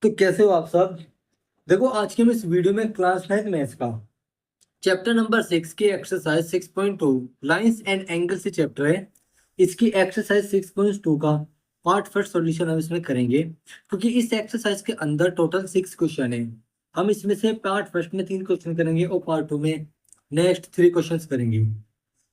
तो कैसे हो आप सब। देखो आज के मैं इस वीडियो में क्लास 9 मैथ्स का चैप्टर नंबर 6 की एक्सरसाइज 6.2 लाइंस एंड एंगल से चैप्टर है। इसकी एक्सरसाइज 6.2 का पार्ट फर्स्ट सॉल्यूशन हम इसमें करेंगे, क्योंकि इस एक्सरसाइज के अंदर टोटल 6 क्वेश्चन है। हम इसमें से पार्ट फर्स्ट में 3 क्वेश्चन करेंगे और पार्ट 2 में नेक्स्ट 3 क्वेश्चन करेंगे।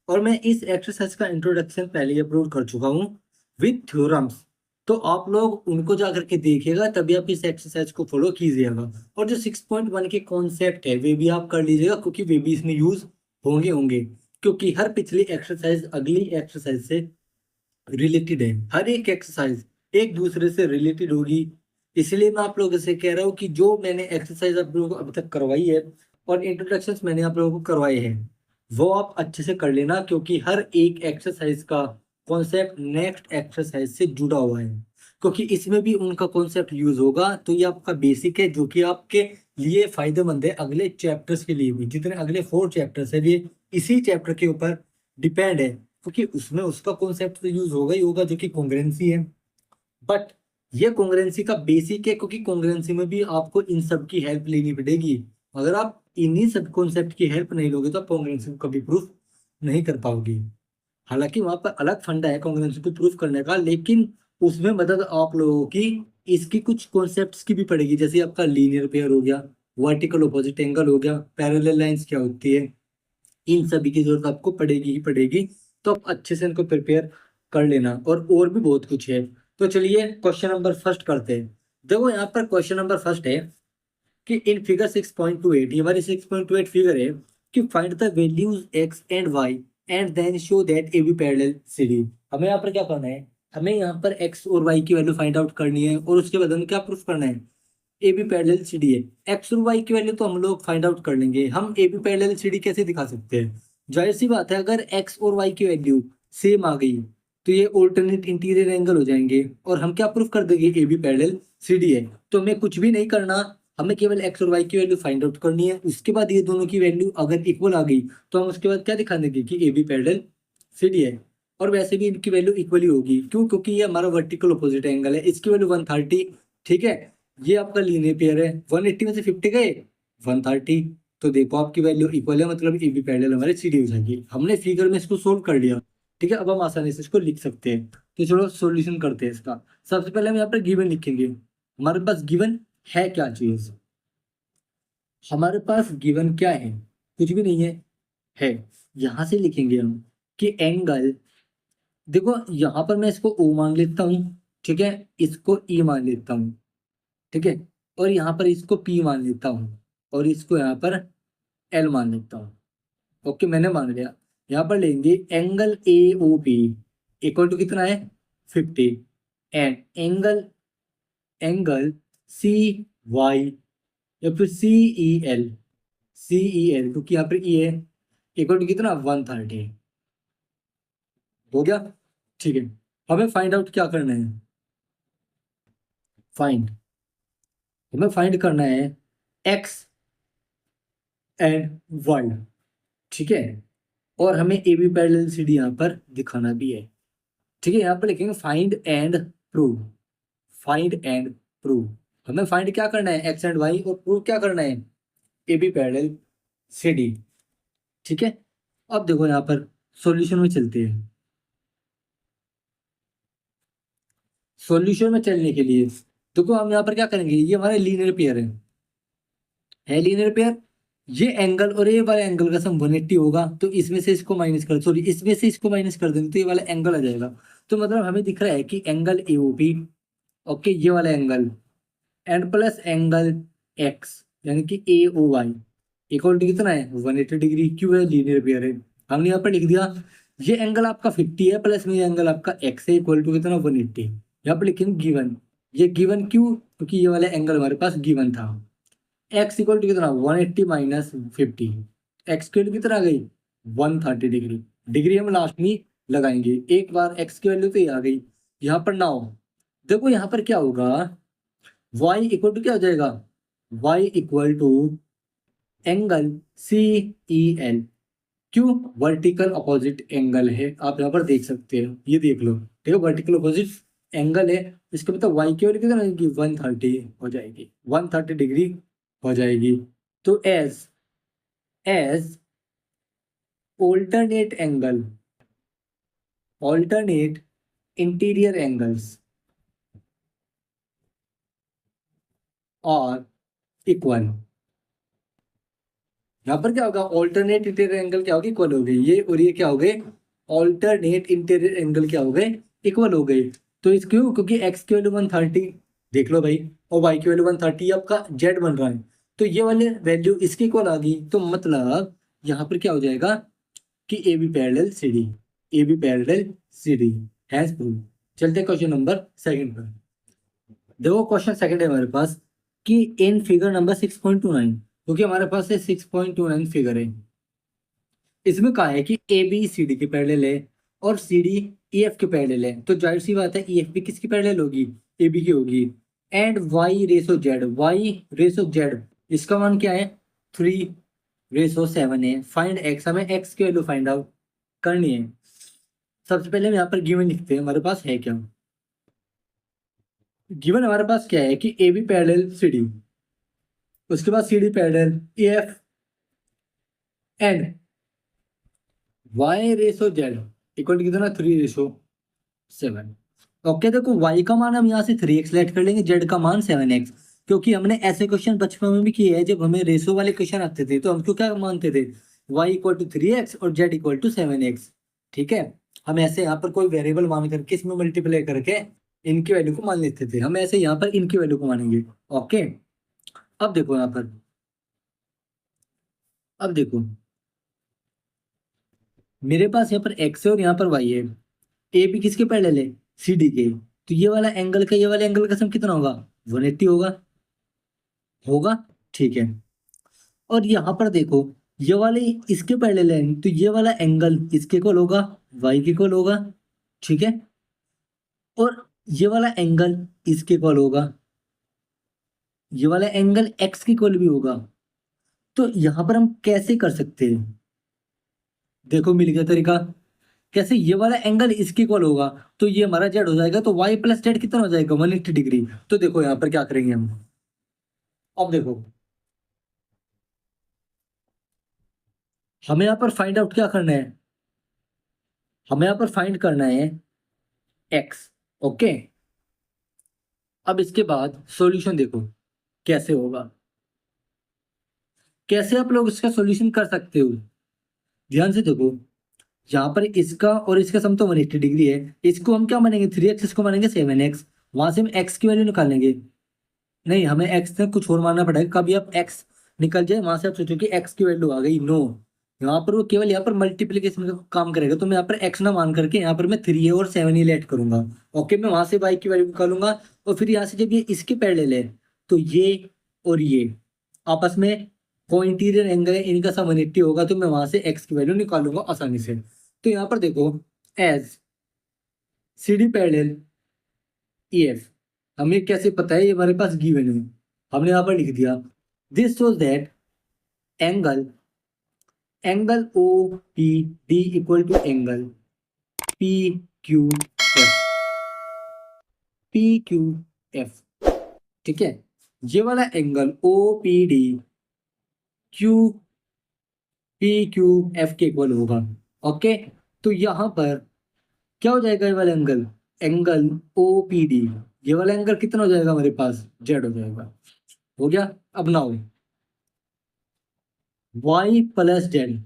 और मैं इस एक्सरसाइज का इंट्रोडक्शन पहले ही अपलोड कर चुका हूँ विथ थ्योरम्स। तो आप लोग उनको जा करके देखिएगा, तभी आप इस एक्सरसाइज को फॉलो कीजिएगा। और जो 6.1 के कॉन्सेप्ट है वे भी आप कर लीजिएगा, क्योंकि वे भी इसमें यूज होंगे होंगे क्योंकि हर पिछली एक्सरसाइज अगली एक्सरसाइज से रिलेटेड है। हर एक एक्सरसाइज एक दूसरे से रिलेटेड होगी। इसलिए मैं आप लोगों से कह रहा हूँ कि जो मैंने एक्सरसाइज आप लोगों को अब तक करवाई है और इंट्रोडक्शन मैंने आप लोगों को करवाए हैं, वो आप अच्छे से कर लेना, क्योंकि हर एक एक्सरसाइज का कॉन्सेप्ट नेक्स्ट एक्सरसाइज से जुड़ा हुआ है। क्योंकि इसमें भी उनका कॉन्सेप्ट यूज होगा, तो ये आपका बेसिक है जो कि आपके लिए फायदेमंद है अगले चैप्टर्स के लिए भी। जितने अगले 4 चैप्टर्स है ये इसी चैप्टर के ऊपर डिपेंड है, क्योंकि उसमें उसका कॉन्सेप्ट तो यूज होगा ही होगा जो कि कॉन्ग्रुएंसी है। बट ये कॉन्ग्रुएंसी का बेसिक है, क्योंकि कॉन्ग्रुएंसी में भी आपको इन सब की हेल्प लेनी पड़ेगी। अगर आप इन्हीं सब कॉन्सेप्ट की हेल्प नहीं लोगे तो आप कॉन्ग्रुएंसी को कभी प्रूफ नहीं कर पाओगे। हालांकि वहां पर अलग फंडा है कॉन्ग्रुएंसी को प्रूफ करने का, लेकिन उसमें मदद आप लोगों की इसकी कुछ कॉन्सेप्ट्स की भी पड़ेगी। जैसे आपका लीनियर पेयर हो गया, वर्टिकल अपोजिट एंगल हो गया, पैरेलल लाइंस क्या होती है, इन सभी की जरूरत आपको पड़ेगी ही पड़ेगी। तो आप अच्छे से इनको प्रिपेयर कर लेना, और भी बहुत कुछ है। तो चलिए क्वेश्चन नंबर फर्स्ट करते हैं। देखो यहाँ पर क्वेश्चन नंबर फर्स्ट है कि इन फिगर 6.28, ये हमारी 6.28 फिगर है कि find the values x and y and then show that A B parallel CD। हमें यहाँ पर क्या करना है, हमें यहाँ पर x और y की वैल्यू फाइंड आउट करनी है, और उसके बाद हमें क्या प्रूफ करना है, ए बी पैरेलल CD है। एक्स और वाई की वैल्यू तो हम लोग फाइंड आउट कर लेंगे। हम ए बी पैरेलल CD कैसे दिखा सकते हैं, जाहिर सी बात है अगर एक्स और वाई की वैल्यू सेम आ गई तो ये ऑल्टरनेट इंटीरियर एंगल हो जाएंगे, और हम क्या प्रूफ कर देंगे, ए बी पैरेलल CD है। तो हमें कुछ भी नहीं करना, हमें केवल एक्स और वाई की वैल्यू फाइंड आउट करनी है। उसके बाद ये दोनों की वैल्यू अगर इक्वल आ गई तो हम उसके बाद क्या दिखा देंगे कि ए बी पैरेलल CD है। और वैसे भी इनकी वैल्यू इक्वली होगी, क्यों, क्योंकि ये हमारा वर्टिकल अपोजिट एंगल है। इसकी वैल्यू 130, ठीक है। ये आपका लीनियर पेयर है, 180 में से 50 गए 130, तो देखो आपकी वैल्यू इक्वल है, मतलब ए बी पैरेलल हमारे CD हो जाएगी। हमने फिगर में इसको सोल्व कर लिया, ठीक है। अब हम आसानी से इसको लिख सकते हैं। तो चलो सॉल्यूशन करते हैं इसका। सबसे पहले हम यहाँ पर गिवन लिखेंगे। हमारे पास गिवन है क्या चीज, हमारे पास गिवन क्या है, कुछ भी नहीं है। यहां से लिखेंगे हम कि एंगल, देखो यहां पर मैं इसको O मान लेता हूँ, ठीक है, इसको E मान लेता हूँ, ठीक है, और यहाँ पर इसको P मान लेता हूँ, और इसको यहाँ पर L मान लेता हूँ। ओके, मैंने मान लिया। यहाँ पर लेंगे एंगल AOP इक्वल टू कितना है 50, एंड एंगल एंगल CY या फिर CEL क्योंकि यहाँ पर E है, इक्वल टू कितना 130। हो गया, ठीक है। हमें फाइंड आउट क्या करना है, फाइंड हमें फाइंड करना है एक्स एंड वाई, ठीक है। और हमें ए बी पैरेलल CD यहाँ पर दिखाना भी है, ठीक है। यहाँ पर लिखेंगे find and prove, find and prove. हमें फाइंड क्या करना है, एक्स एंड वाई, और प्रूव क्या करना है, ए बी पैरेलल CD, ठीक है। अब देखो यहाँ पर सॉल्यूशन में चलते हैं। सॉल्यूशन में चलने के लिए देखो हम यहाँ पर क्या करेंगे, ये हमारा लीनियर पेयर है लीनियर पेयर। ये एंगल और ये वाला एंगल का सम 180 होगा, तो इसमें से इसको माइनस कर, सॉरी इसमें से इसको माइनस कर देंगे तो ये वाला एंगल आ जाएगा। तो मतलब हमें दिख रहा है कि एंगल AOP, ओके, ये वाला angle and plus angle x यानी कि AOY इक्वल टू कितना है 180 डिग्री। क्यों है, लीनियर पेयर है। हमने यहाँ पर लिख दिया ये एंगल आपका 50 है, प्लस में ये एंगल आपका एक्स है, इक्वल टू कितना 180। यहाँ पर लिखेंगे गिवन, ये गिवन क्यों, क्योंकि ये वाला एंगल हमारे पास गिवन था। एक्स इक्वल टू कितना 180 माइनस 50, एक्स की वैल्यू कितना आ गई 130 डिग्री। डिग्री हम लास्ट में लगाएंगे, एक बार एक्स की वैल्यू तो ये आ गई। यहाँ पर नाउ देखो यहाँ पर क्या होगा, y इक्वल टू क्या हो जाएगा, y equal to angle CEL। क्यों, वर्टिकल अपोजिट एंगल है, आप यहाँ पर देख सकते हो, ये देख लो, ठीक है, वर्टिकल अपोजिट एंगल है, इसका मतलब वाई की वैल्यू कितना होगी 130 हो जाएगी, 130 डिग्री हो जाएगी। तो as alternate angle, alternate interior angles और इक्वल, यहाँ पर क्या होगा ऑल्टरनेट इंटीरियर एंगल क्या होगी इक्वल हो गई, ये और ये क्या हो गए ऑल्टरनेट इंटीरियर एंगल क्या हो गए इक्वल हो गए। तो इस क्यों, क्योंकि एक्स की वैल्यू 130 देख लो भाई और वाई की वैल्यू 130 आपका जेड बन रहा है, तो ये वाले वैल्यू इसके इक्वल आ गई, तो मतलब यहाँ पर क्या हो जाएगा कि A B parallel C D, A B parallel C D has prove. चलते क्वेश्चन नंबर सेकंड पर। देखो क्वेश्चन सेकंड है हमारे पास कि इन फिगर नंबर 6.29, क्योंकि हमारे पास 6.29 फिगर है, इसमें कहा है कि ए बी सी डी के पैरेलल है और सी डी ई एफ के पैरेलल है, तो जाहिर सी बात है ई एफ भी किसकी पैरेलल होगी ए बी की होगी। And Y ratio Z, Y ratio Z इसका मान क्या है 3:7 है। फाइंड एक्स, हमें एक्स की वैल्यू फाइंड आउट करनी है। सबसे पहले हम यहाँ पर गिवन लिखते हैं हमारे पास है क्या। गिवन हमारे पास क्या है कि A B parallel C D, उसके बाद C D parallel E F and Y ratio Z equal to कितना 3:7। ओके देखो y का मान हम यहाँ से 3x लेट कर लेंगे, z का मान 7x, क्योंकि हमने ऐसे क्वेश्चन बचपन में भी किए हैं, जब हमें रेशो वाले क्वेश्चन आते थे तो हम क्यों क्या मानते थे y इक्वल टू 3x और z इक्वल टू 7x। ठीक है, हम ऐसे यहाँ पर कोई वेरिएबल मान करके इसमें मल्टीप्लाई करके इनकी वैल्यू को मान लेते थे, हम ऐसे यहाँ पर इनकी वैल्यू को मानेंगे। ओके अब देखो यहाँ पर, अब देखो मेरे पास यहाँ पर x है और यहाँ पर y है, ए बी किसके पैरेलल है सी डी के, तो ये वाला एंगल का ये वाला एंगल का सम कितना होगा 180 होगा, होगा ठीक है। और यहाँ पर देखो ये वाले इसके पैरेलल है, तो ये वाला एंगल इसके इक्वल होगा वाई के इक्वल होगा, ठीक है। और ये वाला एंगल इसके इक्वल होगा, ये वाला एंगल एक्स के इक्वल भी होगा। तो यहाँ पर हम कैसे कर सकते हैं, देखो मिल गया तरीका कैसे, ये वाला एंगल इसके इक्वल होगा तो ये हमारा जेड हो जाएगा, तो वाई प्लस जेड कितना हो जाएगा 180 डिग्री। तो देखो यहाँ पर क्या करेंगे हम, अब देखो हमें यहाँ पर फाइंड आउट क्या करना है, हमें यहाँ पर फाइंड करना है एक्स। ओके अब इसके बाद सॉल्यूशन देखो कैसे होगा, कैसे आप लोग इसका सॉल्यूशन कर सकते हो, ध्यान से देखो। यहाँ पर इसका और इसका सम तो 180 डिग्री है, इसको हम क्या मानेंगे 3x, इसको मानेंगे 7x, वहां से हम x की वैल्यू निकालेंगे। नहीं हमें x में कुछ और मानना पड़ेगा, कभी आप x निकल जाए वहां से आप सोचो कि x की वैल्यू आ गई, नो यहाँ पर वो केवल यहाँ पर मल्टीप्लीकेशन का काम करेगा, तो मैं यहाँ पर x ना मान करके यहाँ पर मैं 3a और 7a लेट करूंगा। ओके मैं वहां से y की वैल्यू निकालूंगा, और फिर यहाँ से जब ये इसके पैरेलल है तो ये और ये आपस में को इंटीरियर एंगल है, इनका सम 180 होगा, तो मैं वहां से x की वैल्यू निकालूंगा आसानी से। तो यहाँ पर देखो as C D parallel E F, हमें कैसे पता है, ये हमारे पास गिवन है, हमने यहाँ पर लिख दिया this shows that angle, angle O P D equal to angle P Q F, P Q F, ठीक है। ये वाला angle O P D Q P Q F के इक्वल होगा। ओके तो यहाँ पर क्या हो जाएगा, ये वाला angle, angle O P D, ये वाला एंगल कितना हो जाएगा हमारे पास जेड हो जाएगा, हो गया। अब now Y plus Z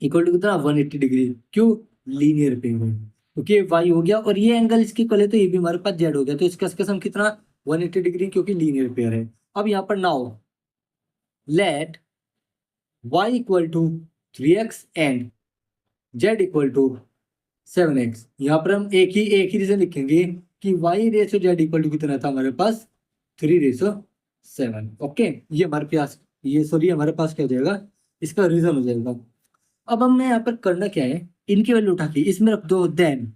equal to कितना 180 डिग्री, क्यों लीनियर पे है, क्योंकि वाई हो गया और ये एंगल इसके इक्वल है, तो ये भी हमारे पास जेड हो गया, तो इसका सम कितना 180 डिग्री, क्योंकि लीनियर पेयर है। अब यहाँ पर now let y equal to 3x and z equal to 7x, यहाँ पर हम एक ही रीजन लिखेंगे कि y ratio z equal to कितना था हमारे पास 3:7। ओके ये हमारे पास, ये सॉरी हमारे पास क्या हो जाएगा इसका रीजन हो जाएगा। अब हमने यहाँ पर करना क्या है, इनकी वैल्यू उठा के इसमें रख दो, देन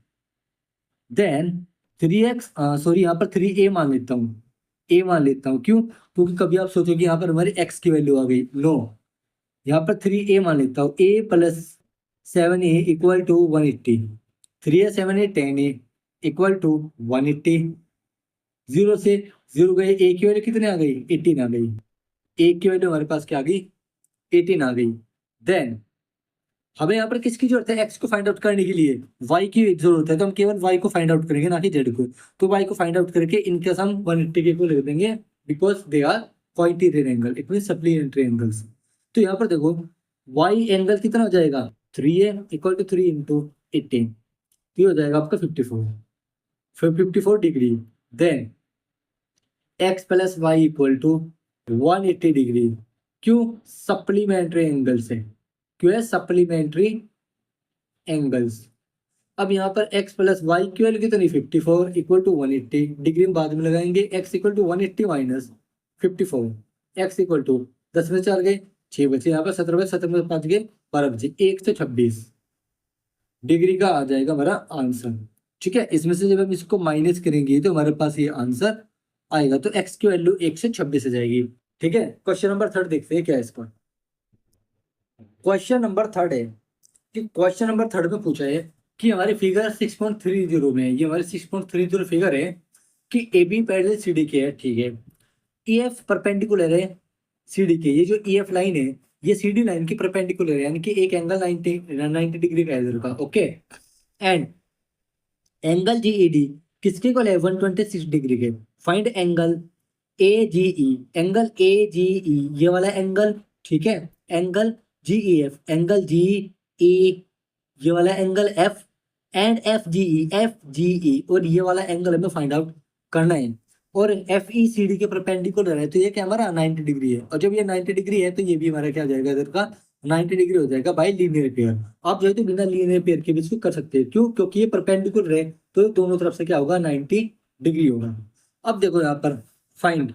3x सॉरी यहाँ पर 3a मान लेता हूँ, a मान लेता हूँ, क्यों, क्योंकि कभी आप सोचोगे यहाँ पर हमारी x की वैल्यू आ गई, नो यहाँ पर 3a मान लेता हूँ, a plus 7a equal to 180, 3a 7a 10a equal to 180। 0 से 0 गए, ए की वैल्यू कितने आ गई, 18 आ गई। ए की वैल्यू हमारे पास क्या आ गई, 18 आ गई। देन हमें यहाँ पर किसकी जरूरत है, एक्स को फाइंड आउट करने के लिए वाई की जरूरत है, तो हम केवल वाई को फाइंड आउट करेंगे, ना कि जेड को। तो वाई को फाइंड आउट करके इनके हम 180 के को लिख देंगे, because they are quadratic angle, it mean supplementary angles. तो यहाँ पर देखो वाई एंगल कितना हो जाएगा, 3 है, इक्वल टू 3 इंटू 18, ये हो जाएगा आपका 54 degree. Then X plus Y equal to 180 degree. क्यों, सप्लीमेंट्री एंगल से, क्यों है सप्लीमेंट्री एंगल्स। अब यहाँ पर x प्लस वाई की वैल्यू कितनी, 54 इक्वल टू 180 डिग्री में बाद में लगाएंगे, x equal to 180 minus 54, x equal to 10 में 4 गए 6 बचे, यहाँ पर 17 में 17 में 5 गए 12 बचे, 1 से 26 डिग्री का आ जाएगा हमारा आंसर। ठीक है, इसमें से जब हम इसको माइनस करेंगे तो हमारे पास ये आंसर आएगा, तो x की वैल्यू 1 से 26 आ जाएगी। ठीक है, क्वेश्चन नंबर 3 देखते हैं क्या है इसका। क्वेश्चन नंबर 3 है कि क्वेश्चन नंबर 3 में पूछा है कि हमारी फिगर 6.30 में है, ये हमारी 6.30 फिगर है कि A B parallel C D के है। ठीक है, ई एफ परपेंडिकुलर है सी डी के, ये जो ई एफ लाइन है ये सी डी लाइन की परपेंडिकुलर है, यानी कि एक एंगल 90 डिग्री का है इधर का। Okay, and angle G E D किसके को है, 126 डिग्री के। Find angle A G E, angle A G E ये वाला एंगल, ठीक है, angle G E F, angle G E ये वाला angle F, and F G E और ये वाला एंगल हमें फाइंड आउट करना है। और एफ ई सी डी के परपेंडिकुलर है, तो ये क्या हमारा 90 डिग्री है, और जब ये 90 डिग्री है तो ये भी हमारा क्या हो जाएगा इधर का 90 डिग्री हो जाएगा बाय लीनियर पेयर। आप जो है तो बिना लीनियर पेयर के भी इसको कर सकते हैं, क्यों, क्योंकि ये परपेंडिकुलर है तो दोनों तरफ से क्या होगा 90 डिग्री होगा। अब देखो यहाँ पर फाइंड,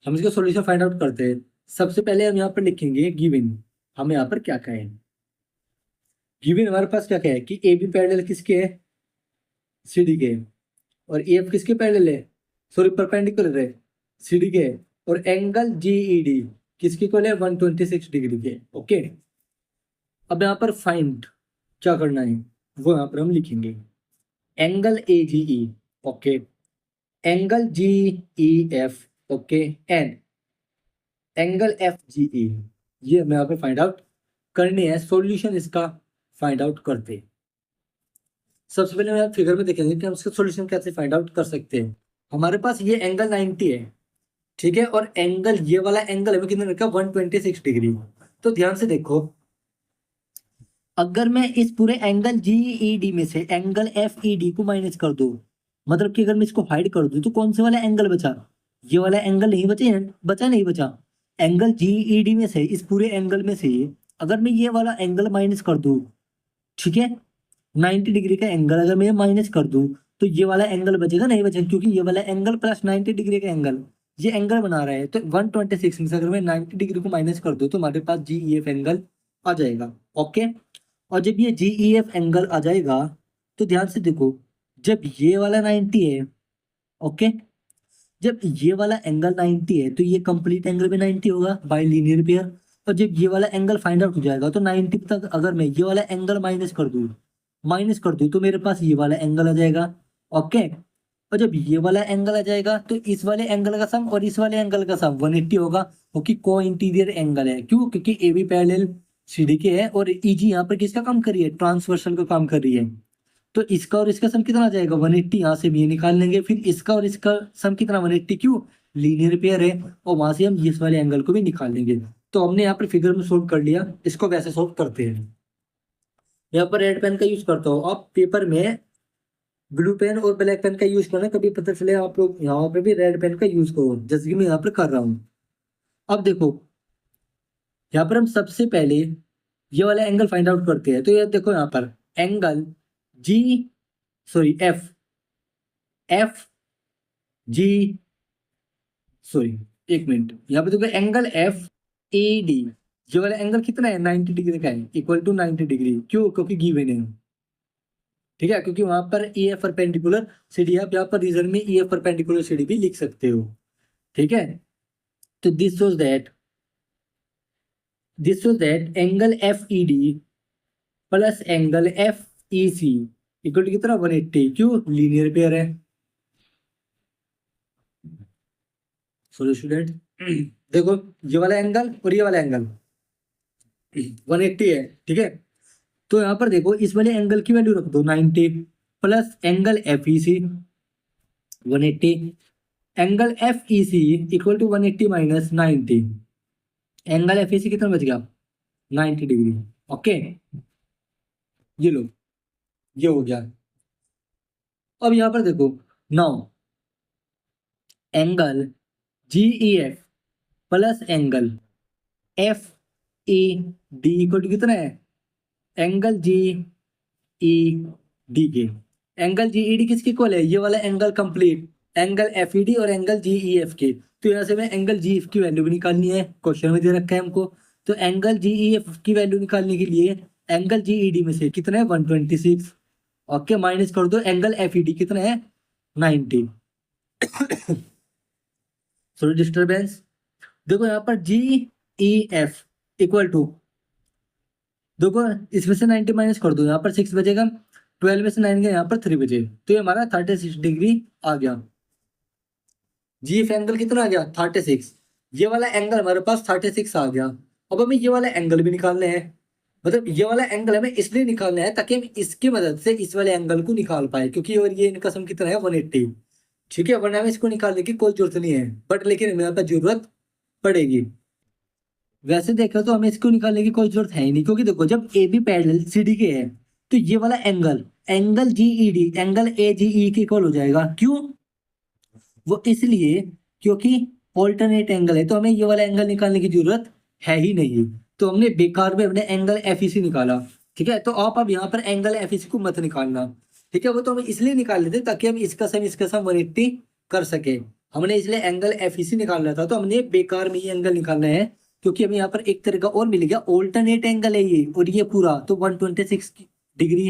हम इसका सॉल्यूशन फाइंड आउट करते हैं। सबसे पहले हम यहाँ पर लिखेंगे गिवन, हमें यहाँ पर क्या कहें, गिवन हमारे पास क्या क्या है कि ए बी पैरेलल किसके है, सी डी के, और ए एफ किसके पैरेलल है, सॉरी परपेंडिकुलर है सी डी के, और एंगल जी ई डी किसके इक्वल है 126 डिग्री के। ओके, अब यहाँ पर फाइंड क्या करना है वो यहाँ पर हम लिखेंगे angle A G E, okay, angle G E F, okay, and angle F G E, ये हमें यहाँ पे फाइंड आउट करनी है। सॉल्यूशन इसका फाइंड आउट करते हैं। सबसे पहले हम फिगर में देखेंगे कि हम इसका सॉल्यूशन कैसे फाइंड आउट कर सकते हैं। हमारे पास ये एंगल 90 है, ठीक है, और एंगल ये वाला एंगल हमें कितना रखा 126 डिग्री। तो ध्यान से देखो, अगर मैं इस पूरे एंगल जी ई डी में से एंगल एफ ई डी को माइनस कर दूं, मतलब कि अगर मैं इसको हाइड कर दूं तो कौन से वाला एंगल बचा, ये वाला एंगल नहीं बचे, बचा नहीं बचा। एंगल जी ई डी में से इस पूरे एंगल में से अगर मैं ये वाला एंगल माइनस कर दूं, ठीक है, 90 डिग्री का एंगल अगर मैं माइनस कर दूं तो ये वाला एंगल बचेगा नहीं बचेगा, क्योंकि ये वाला एंगल प्लस 90 डिग्री का एंगल ये एंगल बना रहा है। तो 126 में से अगर मैं 90 डिग्री को माइनस कर दूं तो हमारे पास जी ई एफ एंगल आ जाएगा। ओके, और जब ये जी ई एफ एंगल आ जाएगा तो ध्यान से देखो, जब ये वाला 90 है, ओके, जब ये वाला एंगल 90 है तो ये कंप्लीट एंगल भी 90 होगा बाय लीनियर पेयर। और जब ये वाला एंगल फाइंड आउट हो जाएगा तो 90 तक अगर मैं ये वाला एंगल माइनस कर दूं तो मेरे पास ये वाला एंगल आ जाएगा। ओके, और जब ये वाला एंगल आ जाएगा तो इस वाले एंगल का सम और इस वाले एंगल का सम 180 होगा, क्योंकि को इंटीरियर एंगल है। क्यों, क्योंकि A B parallel C D के है और ई जी यहाँ पर किसका काम कर रही है, ट्रांसवर्सल का काम कर रही है। तो इसका और इसका सम कितना आ जाएगा 180, यहाँ से भी ये निकाल लेंगे, फिर इसका और इसका सम कितना 180, क्यों, लीनियर पेयर है, और वहां से हम इस वाले एंगल को भी निकाल लेंगे। तो हमने यहाँ पर फिगर में सोल्व कर लिया, इसको वैसे सोल्व करते हैं। यहाँ पर रेड पेन का यूज करता हूँ, आप पेपर में ब्लू पेन और ब्लैक पेन का यूज करना, कभी पता चले आप लोग यहाँ पे भी रेड पेन का यूज करो, जैसे कि मैं यहाँ पर कर रहा हूँ। अब देखो यहाँ पर हम सबसे पहले ये वाला एंगल फाइंड आउट करते हैं। तो ये देखो यहाँ पर angle G sorry F G sorry एक मिनट, यहाँ पे देखो एंगल एफ ए डी, ये वाला एंगल कितना है 90 डिग्री का है, इक्वल टू 90 डिग्री। क्यों, क्योंकि गिवन है, ठीक है, क्योंकि वहां पर E F perpendicular C D, आप यहाँ पर रीजन में E F perpendicular C D भी लिख सकते हो। ठीक है, तो this shows that angle F E D plus angle F E C equal to कितना 180, क्यों लीनियर पेयर है। सॉरी स्टूडेंट, देखो ये वाला एंगल और ये वाला एंगल 180 है, ठीक है। तो यहाँ पर देखो इस वाले एंगल की वैल्यू रख दो 90 plus angle F E C 180, angle F E C equal to 180 minus 90, angle F E C कितना बच गया 90 डिग्री। ओके, ये लो, ये हो गया। अब यहाँ पर देखो now angle G E F plus angle F E D equal to कितना है, एंगल जी ई डी के। एंगल जी ई डी किसके इक्वल है, ये वाला angle complete, angle F E D और एंगल जी ई एफ के। तो यहाँ से मैं एंगल जी एफ की वैल्यू भी निकालनी है, क्वेश्चन में दे रखा है हमको। तो एंगल जी ई एफ की वैल्यू निकालने के लिए एंगल जी ई डी में से कितना है 126, ओके, माइनस कर दो एंगल एफ ई डी कितना है 90। Sorry disturbance. देखो यहाँ पर जी ई एफ इक्वल टू, देखो इसमें से 90 माइनस कर दो, यहाँ पर 6 बचेगा, 12 में से 9 गया, यहाँ पर 3 बचे, तो ये हमारा 36 डिग्री आ गया। जी एफ एंगल कितना आ गया 36, ये वाला एंगल हमारे पास 36 आ गया। अब हमें ये वाला एंगल भी निकालना है, मतलब ये वाला एंगल हमें इसलिए निकालना है ताकि हम इसकी मदद से इस वाले एंगल को निकाल पाए, क्योंकि और ये इनका सम कितना है 180, ठीक है, वरना हमें इसको निकालने की कोई जरूरत नहीं है, बट लेकिन हमें यहाँ पर जरूरत पड़ेगी। वैसे देखो तो हमें इसको निकालने की कोई जरूरत है ही नहीं, क्योंकि देखो जब A B parallel C D के है तो ये वाला angle, angle G E D angle A G E के इक्वल हो जाएगा। क्यों, वो इसलिए क्योंकि ऑल्टरनेट एंगल है, तो हमें ये वाला एंगल निकालने की जरूरत है ही नहीं, तो हमने बेकार में अपने एंगल एफ ई सी निकाला, ठीक है। तो आप अब यहाँ पर एंगल एफ ई सी को मत निकालना, ठीक है, वो तो हमें इसलिए निकाल लेते ताकि हम इसका सम 180 कर सके। हमने इसलिए एंगल एफ ई सी निकालना था, तो हमने बेकार में ये एंगल निकालना है, क्योंकि हमें यहाँ पर एक तरह का और मिल गया, ऑल्टरनेट एंगल है ये, और ये पूरा तो 126 डिग्री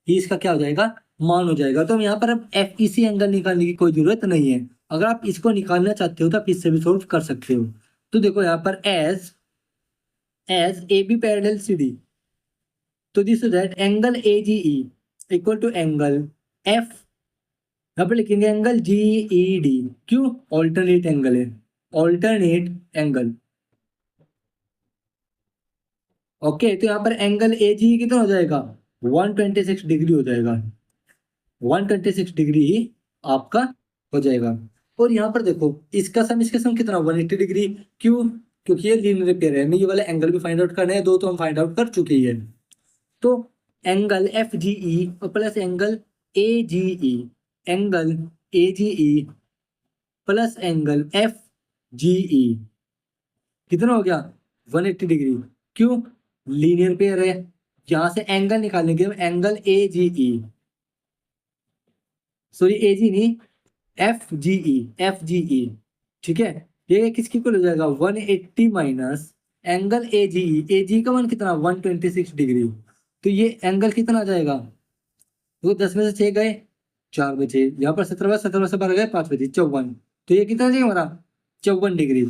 ही इसका क्या हो जाएगा मान हो जाएगा। तो हम यहाँ पर अब एफ ई सी एंगल निकालने की कोई जरूरत नहीं है। अगर आप इसको निकालना चाहते हो तो आप इससे भी सोल्व कर सकते हो। तो देखो यहाँ पर as A B parallel C D, तो this is that angle A G E equal to angle F, यहाँ पर लिखेंगे एंगल जी ई डी, क्यों ऑल्टरनेट एंगल है, ऑल्टरनेट एंगल। ओके, तो यहाँ पर एंगल ए जी कितना हो जाएगा 126 डिग्री हो जाएगा, 126 डिग्री आपका हो जाएगा। और यहाँ पर देखो इसका सम कितना 180 डिग्री, क्यों, क्योंकि ये लीनियर पेयर है, हमें ये वाला एंगल भी फाइंड आउट करना है, दो तो हम फाइंड आउट कर चुके हैं। तो angle F G E plus angle A G E, angle A G E plus angle F G E कितना हो गया 180 डिग्री, क्यों लीनियर पेयर है। यहां से एंगल निकालने के लिए angle A G E, sorry ए जी नहीं F G E, F G ई, ठीक है, ये किसकी इक्वल हो जाएगा 180 माइनस एंगल ए जी का मान कितना 126 डिग्री, तो ये एंगल कितना आ जाएगा, तो 10 में से 6 गए 4 बचे, यहाँ पर 17 से 12 गए 5 बचे 54, तो ये कितना आ जाएगा हमारा 54 डिग्री।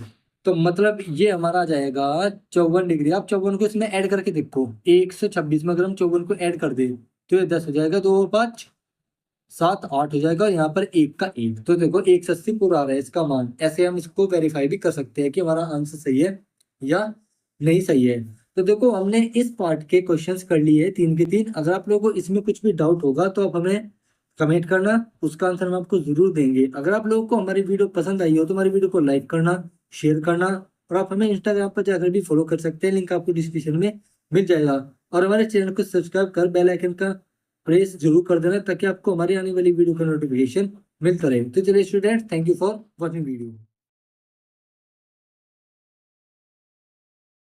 तो मतलब ये हमारा आ जाएगा 54 डिग्री। आप 54 को इसमें ऐड करके देखो, 126 में अगर हम 54 को ऐड कर दे तो ये 10 हो जाएगा, 2 और 5 7 8 हो जाएगा, यहाँ पर 1 का 1, तो देखो 180 पूरा आ रहा है इसका मान। ऐसे हम इसको वेरीफाई भी कर सकते हैं कि हमारा आंसर सही है या नहीं सही है। तो देखो हमने इस पार्ट के क्वेश्चंस कर लिए 3 के 3। अगर आप लोगों को इसमें कुछ भी डाउट होगा तो आप हमें कमेंट करना, उसका आंसर हम आपको जरूर देंगे। अगर आप लोगों को हमारी वीडियो पसंद आई हो तो हमारी वीडियो को लाइक करना, शेयर करना, और आप हमें इंस्टाग्राम पर जाकर भी फॉलो कर सकते हैं, लिंक आपको डिस्क्रिप्शन में मिल जाएगा। और हमारे चैनल को सब्सक्राइब कर बेल आइकन का प्रेस जरूर कर देना ताकि आपको हमारी आने वाली वीडियो का नोटिफिकेशन मिलता रहे। तो चलिए student, thank you for watching video.